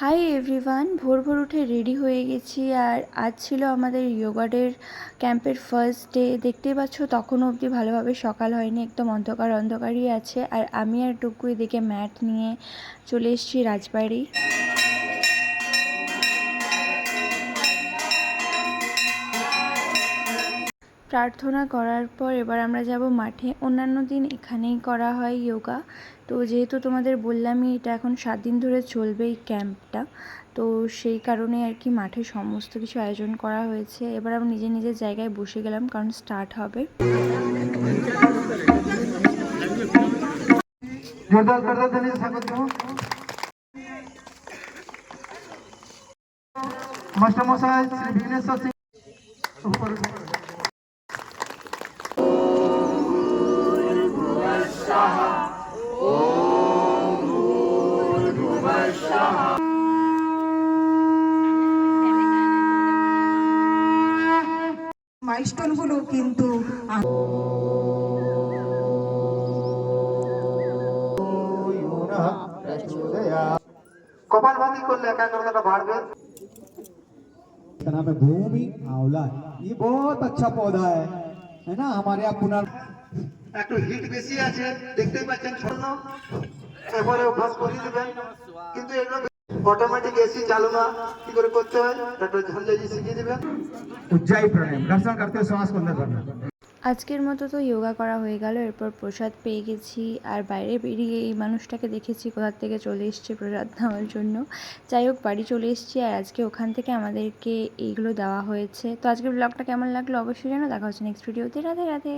Hi everyone, ভোর ভোর উঠে রেডি হয়ে গেছি। আর আজ ছিল আমাদের যোগা ডের ক্যাম্পের ফার্স্ট ডে। দেখতেই পাচ্ছ তখনও অবধি ভালোভাবে সকাল হয়নি, একদম অন্ধকার অন্ধকারই আছে। আর আমি আর টুকু এদিকে ম্যাট নিয়ে চলে এসেছি রাজবাড়ি। প্রার্থনা করার পর এবার আমরা যাব মাঠে। অন্যান্য দিন এখানেই করা হয় যোগা, তো যেহেতু তোমাদের বললামই এটা এখন 7 দিন ধরে চলবে এই ক্যাম্পটা, তো সেই কারণে আর কি মাঠে সমস্ত কিছু আয়োজন করা হয়েছে। এবার আমরা নিজের নিজের জায়গায় বসে গেলাম, কারণ স্টার্ট হবে। মাস্টারমশাই শ্রী বিঘ্নেশ্বর সিং মাইলস্টোন গুলো কিন্তু कपालभाति করলে एकाग्रता बढ़বে। इसका नाम है भूमि आंवला। ये बहुत अच्छा पौधा है ना। हमारे यहाँ पुनः একটু হিট বেশি আছে, দেখতেই পাচ্ছেন। ছোট এবারে অভ্যাস করিয়ে দিবেন, কিন্তু এগুলো অটোমেটিক এসি চালু না কি করে করতে হয় ডক্টর ঝঞ্ঝাজি শিখিয়ে দিবেন। उज्जाई प्राणायाम दर्शन करते हुए श्वास को अंदर करना। আজকের মতো তো যোগা করা হয়ে গেল। এরপর প্রসাদ পেয়ে গেছি, আর বাইরে বেরিয়ে এই মানুষটাকে দেখেছি কোথা থেকে চলে এসছে প্রসাদ নেওয়ার জন্য। যাই হোক, বাড়ি চলে এসেছি, আর আজকে ওখান থেকে আমাদেরকে এইগুলো দেওয়া হয়েছে। তো আজকের ব্লগটা কেমন লাগলো অবশ্যই জানো। দেখা হচ্ছে নেক্সট ভিডিওতে। রাধে রাধে।